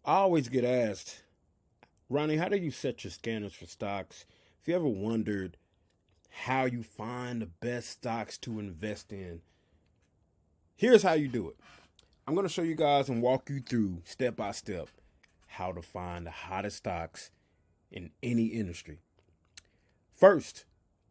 I always get asked, Ronnie, how do you set your scanners for stocks? If you ever wondered how you find the best stocks to invest in, here's how you do it. I'm going to show you guys and walk you through step by step how to find the hottest stocks in any industry. First,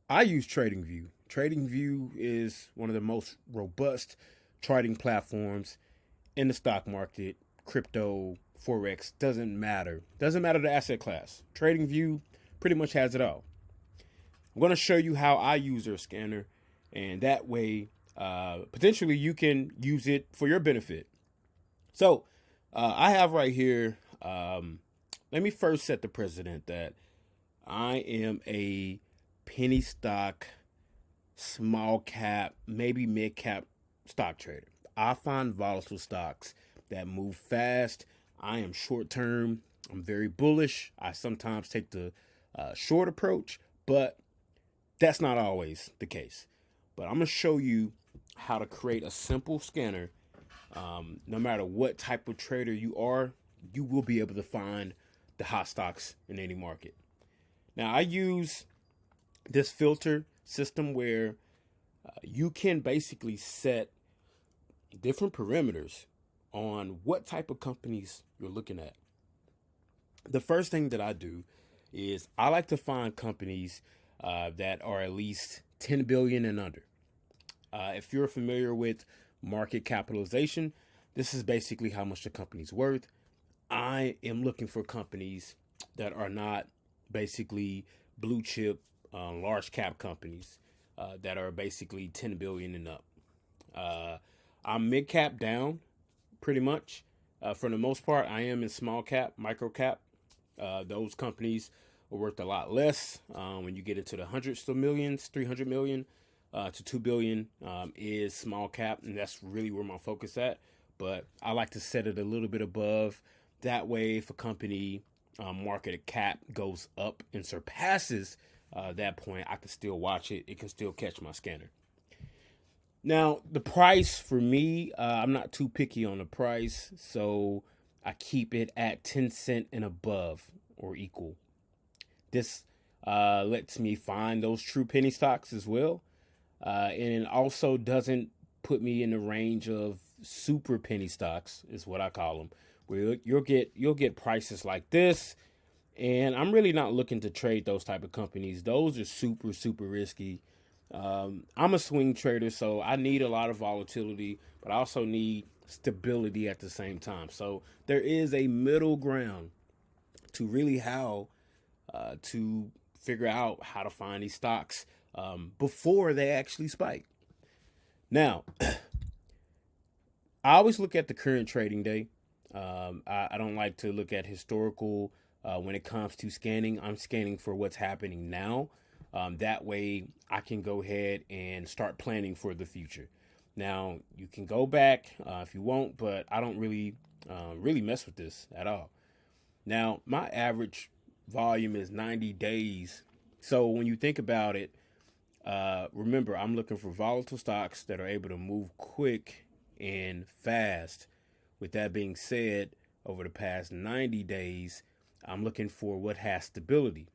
I use TradingView. TradingView is one of the most robust trading platforms in the stock market, crypto, forex, doesn't matter. Doesn't matter the asset class. TradingView pretty much has it all. I'm going to show you how I use their scanner, and that way, potentially you can use it for your benefit. So, I have right here. Let me first set the precedent that I am a penny stock, small cap, maybe mid cap stock trader. I find volatile stocks that move fast. I am short term. I'm very bullish. I sometimes take the short approach, but that's not always the case. But I'm going to show you how to create a simple scanner. No matter what type of trader you are, you will be able to find the hot stocks in any market. Now, I use this filter system where you can basically set different parameters on what type of companies you're looking at. The first thing that I do is I like to find companies that are at least 10 billion and under. If you're familiar with market capitalization, this is basically how much the company's worth. I am looking for companies that are not basically blue chip, large cap companies that are basically 10 billion and up. I'm mid cap down pretty much. For the most part, I am in small cap, micro cap. Those companies are worth a lot less. When you get into the hundreds of millions, 300 million to 2 billion is small cap, and that's really where my focus at. But I like to set it a little bit above. That way, if a company market cap goes up and surpasses that point, I can still watch it. It can still catch my scanner. Now, the price for me, I'm not too picky on the price, so I keep it at 10 cent and above or equal. This lets me find those true penny stocks as well, and it also doesn't put me in the range of super penny stocks, is what I call them, where you'll get prices like this, and I'm really not looking to trade those type of companies. Those are super risky. I'm a swing trader, so I need a lot of volatility, but I also need stability at the same time. So there is a middle ground to really how to figure out how to find these stocks before they actually spike. Now, I always look at the current trading day. I don't like to look at historical when it comes to scanning. I'm scanning for what's happening now. That way, I can go ahead and start planning for the future. Now, you can go back if you want, but I don't really mess with this at all. Now, my average volume is 90 days. So when you think about it, remember, I'm looking for volatile stocks that are able to move quick and fast. With that being said, over the past 90 days, I'm looking for what has stability.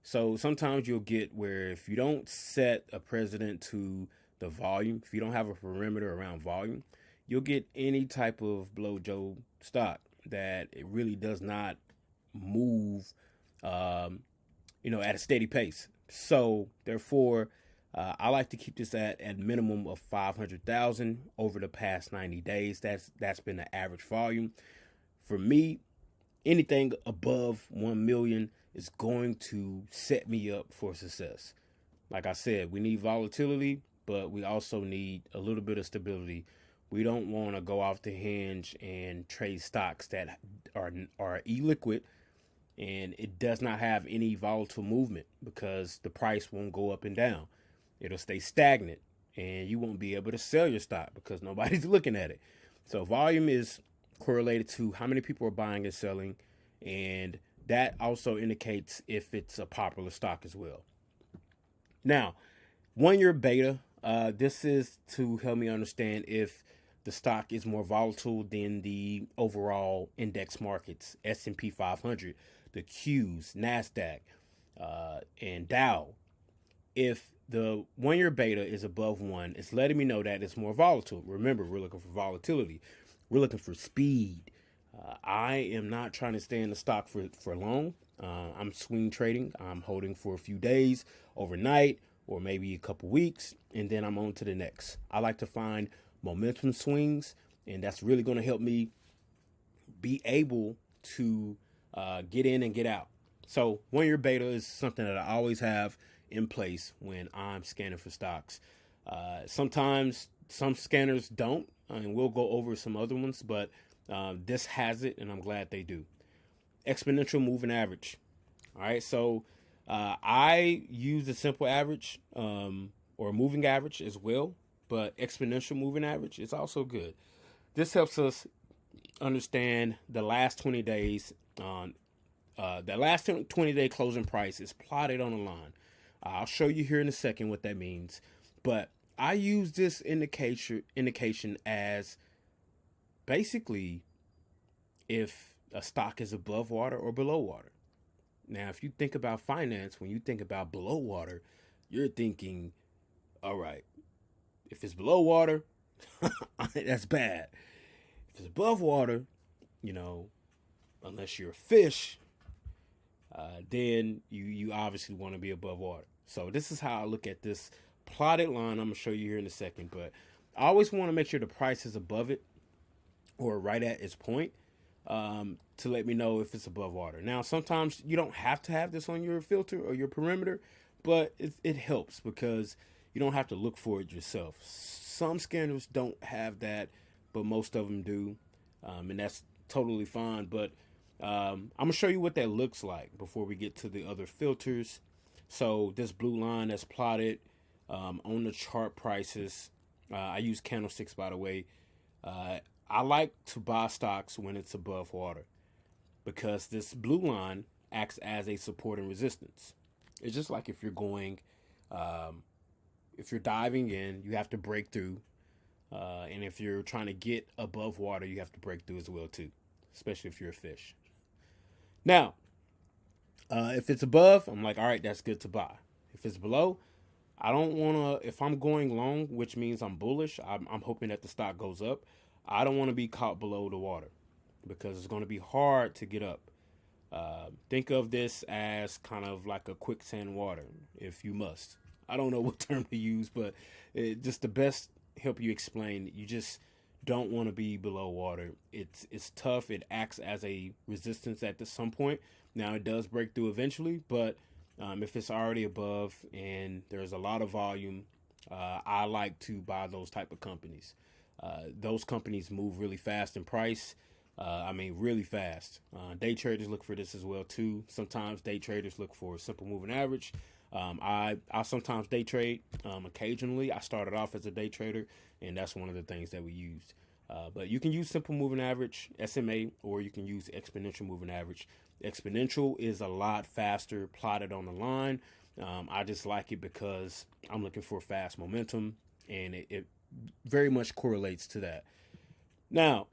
So sometimes you'll get where if you don't set a precedent to the volume, if you don't have a perimeter around volume, you'll get any type of blowjo stock that it really does not move, at a steady pace. So therefore, I like to keep this at minimum of 500,000 over the past 90 days. That's been the average volume for me. Anything above 1 million is going to set me up for success. Like I said, we need volatility, but we also need a little bit of stability. We don't want to go off the hinge and trade stocks that are illiquid and it does not have any volatile movement because the price won't go up and down. It'll stay stagnant and you won't be able to sell your stock because nobody's looking at it. So volume is correlated to how many people are buying and selling, and that also indicates if it's a popular stock as well. Now, 1 year beta, this is to help me understand if the stock is more volatile than the overall index markets, S&P 500, the Qs, NASDAQ, and Dow. If the 1 year beta is above 1, it's letting me know that it's more volatile. Remember, we're looking for volatility. We're looking for speed. I am not trying to stay in the stock for long. I'm swing trading. I'm holding for a few days, overnight, or maybe a couple weeks, and then I'm on to the next. I like to find momentum swings, and that's really going to help me be able to get in and get out. So 1 year beta is something that I always have in place when I'm scanning for stocks. Sometimes some scanners don't, and we'll go over some other ones, but this has it, and I'm glad they do. Exponential moving average. All right, so I use the simple average or moving average as well, but exponential moving average is also good. This helps us understand the last 20 days on the last 20-day closing price is plotted on a line. I'll show you here in a second what that means, but I use this indication as basically if a stock is above water or below water. Now, if you think about finance, when you think about below water, you're thinking, all right, if it's below water, that's bad. If it's above water, unless you're a fish, then you obviously want to be above water. So this is how I look at this plotted line. I'm going to show you here in a second, but I always want to make sure the price is above it or right at its point to let me know if it's above water. Now, sometimes you don't have to have this on your filter or your perimeter, but it helps because you don't have to look for it yourself. Some scanners don't have that, but most of them do, and that's totally fine. But I'm going to show you what that looks like before we get to the other filters. So this blue line that's plotted on the chart prices, I use candlesticks, by the way. I like to buy stocks when it's above water because this blue line acts as a support and resistance. It's just like if you're going, if you're diving in, you have to break through. And if you're trying to get above water, you have to break through as well too, especially if you're a fish. Now, if it's above, I'm like, all right, that's good to buy. If it's below, I don't want to, if I'm going long, which means I'm bullish, I'm hoping that the stock goes up. I don't want to be caught below the water because it's going to be hard to get up. Think of this as kind of like a quicksand water, if you must. I don't know what term to use, but just the best help you explain. You just don't want to be below water. It's tough. It acts as a resistance at some point. Now it does break through eventually, but if it's already above and there's a lot of volume, I like to buy those type of companies. Those companies move really fast in price. Really fast. Day traders look for this as well too. Sometimes day traders look for simple moving average. I sometimes day trade. Occasionally, I started off as a day trader, and that's one of the things that we used. But you can use simple moving average, SMA, or you can use exponential moving average. Exponential is a lot faster, plotted on the line. I just like it because I'm looking for fast momentum, and it very much correlates to that. Now,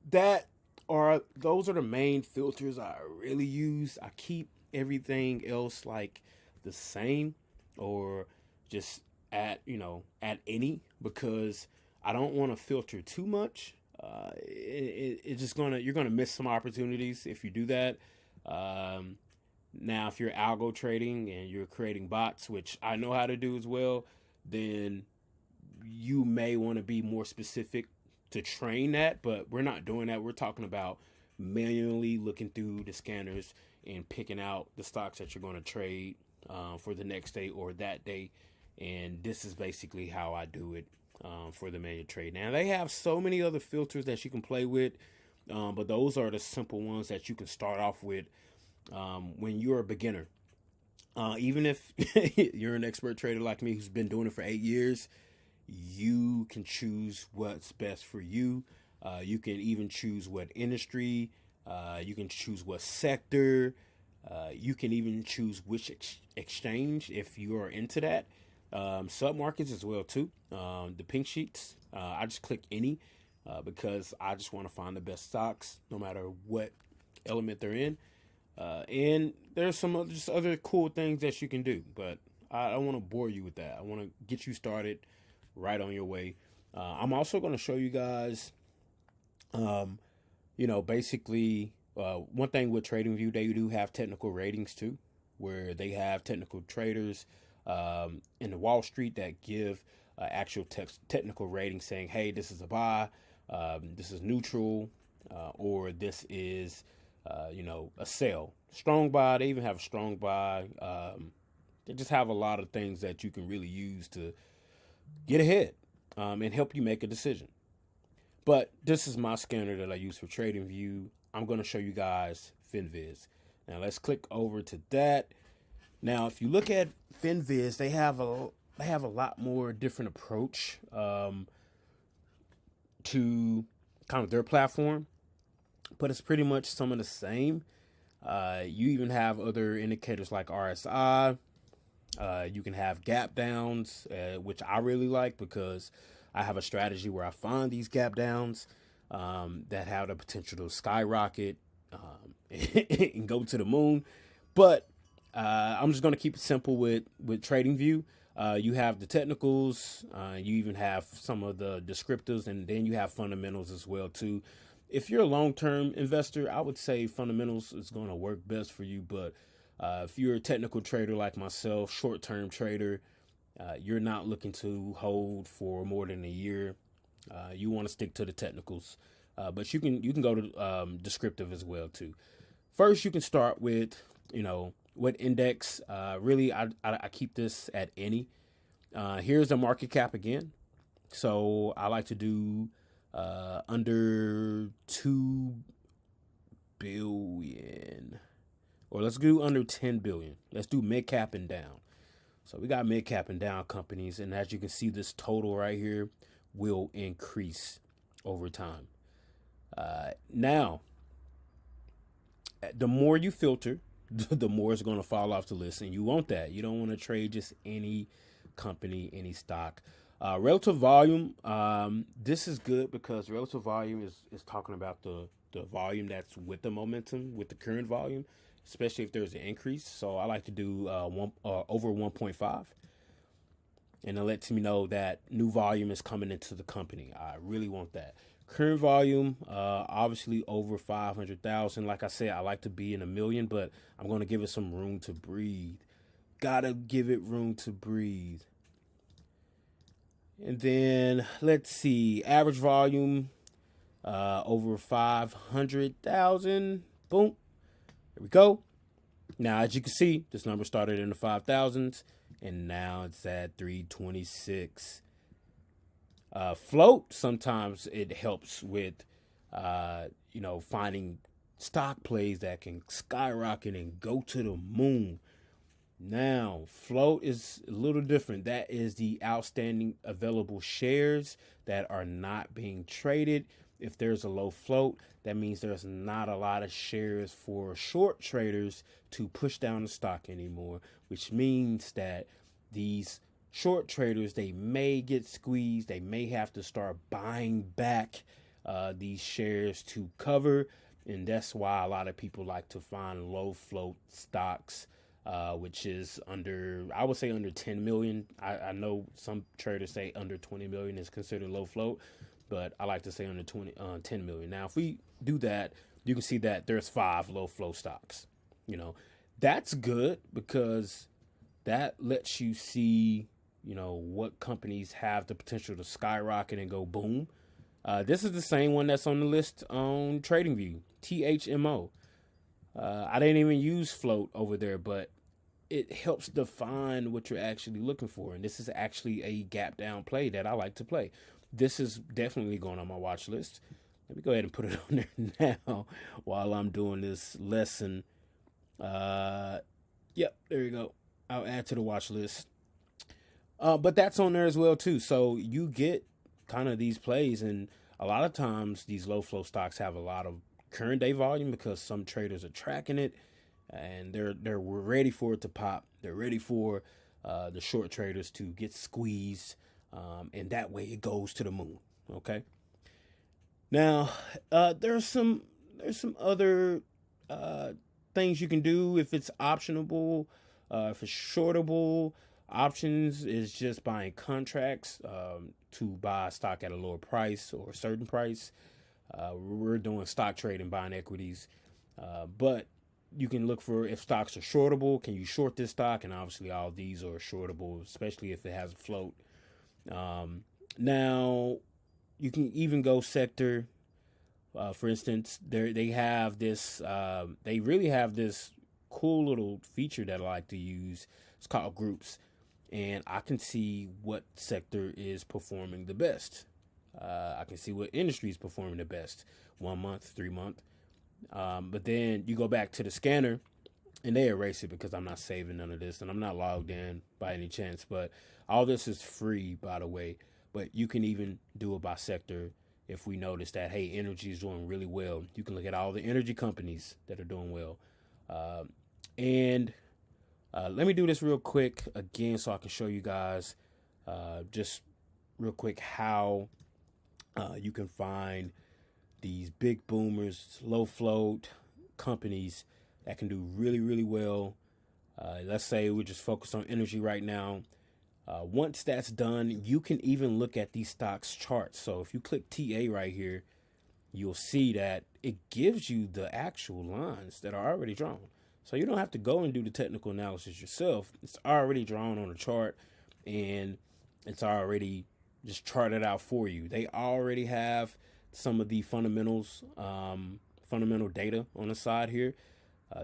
those are the main filters I really use. I keep everything else like the same or just at any because I don't want to filter too much. You're gonna miss some opportunities if you do that. Now, if you're algo trading and you're creating bots, which I know how to do as well, then you may want to be more specific to train that, but we're not doing that. We're talking about manually looking through the scanners and picking out the stocks that you're going to trade for the next day or that day. And this is basically how I do it for the manual trade. Now, they have so many other filters that you can play with, but those are the simple ones that you can start off with when you're a beginner. Even if you're an expert trader like me who's been doing it for 8 years, you can choose what's best for you. You can even choose what industry. You can choose what sector. You can even choose which exchange if you are into that. Sub markets as well too. The pink sheets. I just click any. because I just want to find the best stocks no matter what element they're in. And there's some just other cool things that you can do, but I don't want to bore you with that. I want to get you started right on your way. I'm also going to show you guys, um, basically, one thing with TradingView, they do have technical ratings too, where they have technical traders in the Wall Street that give actual technical ratings saying, hey, this is a buy, this is neutral, or this is, a sell. Strong buy, they even have a strong buy. They just have a lot of things that you can really use to get ahead and help you make a decision. But this is my scanner that I use for TradingView. I'm going to show you guys FinViz. Now let's click over to that. Now, if you look at FinViz, they have a lot more different approach to kind of their platform, but it's pretty much some of the same. You even have other indicators like RSI. You can have gap downs, which I really like because I have a strategy where I find these gap downs that have the potential to skyrocket and go to the moon. But I'm just going to keep it simple with TradingView. You have the technicals, you even have some of the descriptives, and then you have fundamentals as well too. If you're a long-term investor, I would say fundamentals is going to work best for you. But if you're a technical trader like myself, short-term trader, you're not looking to hold for more than a year. You want to stick to the technicals, but you can go to descriptive as well too. First, you can start with what index. Really, I keep this at any. Here's the market cap again. So I like to do under 2 billion, or let's do under 10 billion. Let's do mid cap and down. So we got mid cap and down companies, and as you can see, this total right here will increase over time. Now, the more you filter, the more it's going to fall off the list, and you want that. You don't want to trade just any company, any stock. Relative volume, this is good because relative volume is talking about the volume that's with the momentum, with the current volume, especially if there's an increase. So I like to do over 1.5. And it lets me know that new volume is coming into the company. I really want that. Current volume, obviously over 500,000. Like I said, I like to be in a million, but I'm going to give it some room to breathe. Gotta give it room to breathe. And then let's see, average volume over 500,000. Boom. There we go. Now, as you can see, this number started in the 5,000s, and now it's at 326. Float, sometimes it helps with, finding stock plays that can skyrocket and go to the moon. Now, float is a little different. That is the outstanding available shares that are not being traded. If there's a low float, that means there's not a lot of shares for short traders to push down the stock anymore, which means that these short traders, they may get squeezed. They may have to start buying back these shares to cover. And that's why a lot of people like to find low float stocks, which is I would say under 10 million. I know some traders say under 20 million is considered low float, but I like to say under 10 million. Now, if we do that, you can see that there's 5 low flow stocks. That's good because that lets you see, what companies have the potential to skyrocket and go boom. This is the same one that's on the list on TradingView, THMO. I didn't even use float over there, but it helps define what you're actually looking for. And this is actually a gap down play that I like to play. This is definitely going on my watch list. Let me go ahead and put it on there now while I'm doing this lesson. Yep, there you go. I'll add to the watch list. But that's on there as well too. So you get kind of these plays, and a lot of times these low flow stocks have a lot of current day volume because some traders are tracking it, and they're ready for it to pop. They're ready for the short traders to get squeezed, and that way it goes to the moon. Okay. Now, there's some other uh, things you can do if it's optionable, if it's shortable. Options is just buying contracts to buy stock at a lower price or a certain price. We're doing stock trading, buying equities, but you can look for if stocks are shortable. Can you short this stock? And obviously, all these are shortable, especially if it has a float. Now, you can even go sector. For instance, they have this. They really have this cool little feature that I like to use. It's called groups, and I can see what sector is performing the best. I can see what industry is performing the best. 1 month, 3 month. But then you go back to the scanner, and they erase it because I'm not saving none of this, and I'm not logged in by any chance. But all this is free, by the way. But you can even do it by sector. If we notice that, hey, energy is doing really well, you can look at all the energy companies that are doing well. And let me do this real quick again so I can show you guys just real quick how you can find these big boomers, low float companies that can do really, really well. Let's say we just focus on energy right now. Once that's done, you can even look at these stocks charts. So if you click TA right here, you'll see that it gives you the actual lines that are already drawn. So you don't have to go and do the technical analysis yourself. It's already drawn on a chart, and it's already just charted out for you. They already have some of the fundamentals, fundamental data on the side here.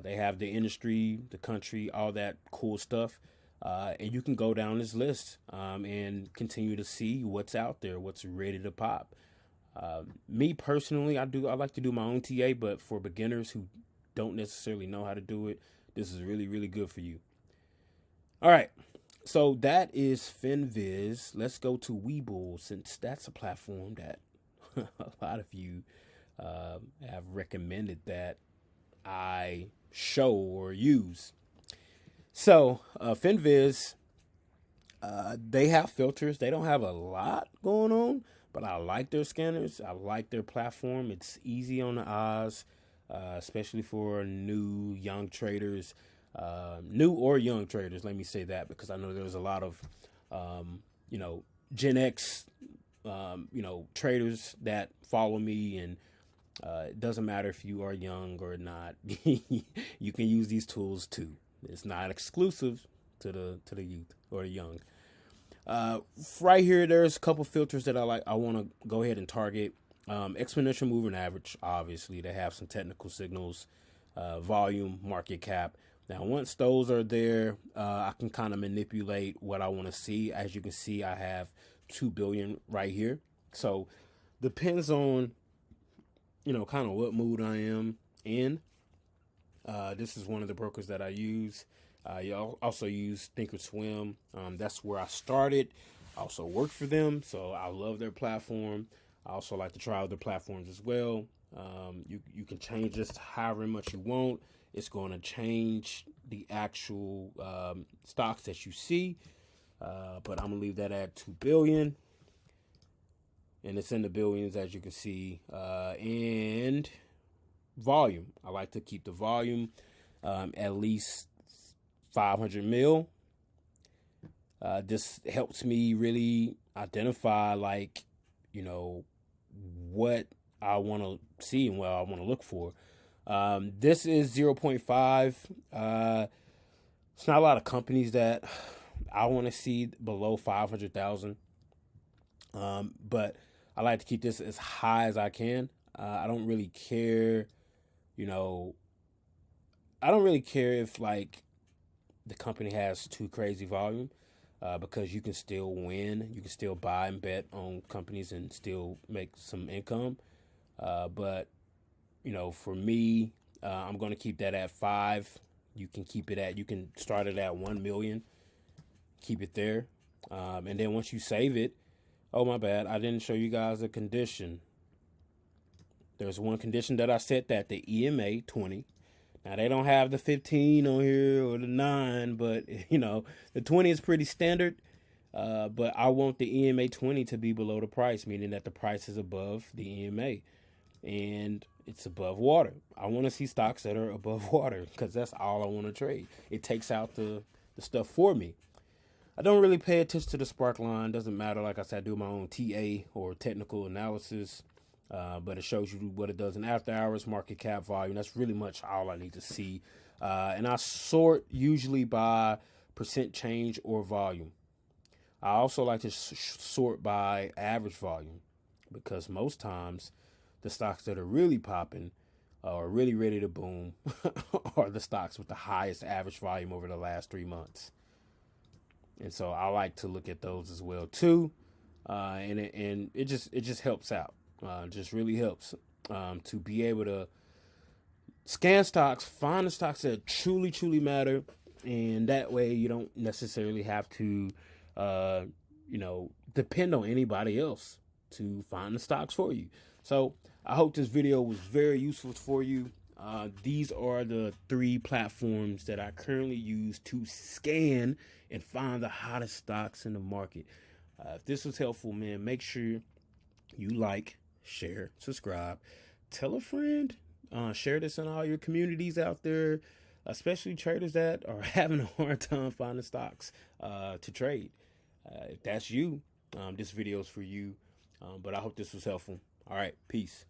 They have the industry, the country, all that cool stuff. And you can go down this list and continue to see what's out there, what's ready to pop. Me personally, I like to do my own TA, but for beginners who don't necessarily know how to do it, this is really, really good for you. All right, so that is FinViz. Let's go to Webull, since that's a platform that a lot of you have recommended that I show or use. So FinViz, they have filters. They don't have a lot going on, but I like their scanners. I like their platform. It's easy on the eyes, especially for young traders, new or young traders. Let me say that because I know there's a lot of, you know, Gen X, traders that follow me, and it doesn't matter if you are young or not. You can use these tools too. It's not exclusive to the youth or the young. Right here, there's a couple filters that I like. I want to go ahead and target. Exponential moving average. Obviously, they have some technical signals, volume, market cap. Now, once those are there, I can kind of manipulate what I want to see. As you can see, I have 2 billion right here. So, depends on kind of what mood I am in. This is one of the brokers that I use. You also use Thinkorswim. That's where I started. I also work for them, so I love their platform. I also like to try other platforms as well. You can change this however much you want. It's going to change the actual stocks that you see, but I'm gonna leave that at 2 billion, and it's in the billions as you can see. And volume, I like to keep the volume at least 500 mil. This helps me really identify, what I want to see and what I want to look for. This is 0.5. It's not a lot of companies that I want to see below 500,000. But I like to keep this as high as I can. I don't really care, I don't really care if the company has too crazy volume, because you can still win. You can still buy and bet on companies and still make some income. But for me, I'm going to keep that at 5. You can start it at 1 million, keep it there. And then once you save it, oh, my bad, I didn't show you guys a condition. There's one condition that I set, that the EMA 20. Now, they don't have the 15 on here or the 9, but, the 20 is pretty standard. But I want the EMA 20 to be below the price, meaning that the price is above the EMA and it's above water. I want to see stocks that are above water because that's all I want to trade. It takes out the stuff for me. I don't really pay attention to the spark line. Doesn't matter. Like I said, I do my own TA or technical analysis, but it shows you what it does in after hours, market cap, volume. That's really much all I need to see. And I sort usually by percent change or volume. I also like to sort by average volume because most times the stocks that are really popping or really ready to boom are the stocks with the highest average volume over the last 3 months. And so I like to look at those as well too, and it just helps out. Just really helps to be able to scan stocks, find the stocks that truly matter, and that way you don't necessarily have to, uh, depend on anybody else to find the stocks for you. So I hope this video was very useful for you. These are the 3 platforms that I currently use to scan and find the hottest stocks in the market. If this was helpful, man, make sure you like, share, subscribe, tell a friend, share this in all your communities out there, especially traders that are having a hard time finding stocks to trade. If that's you, this video is for you. But I hope this was helpful. All right, peace.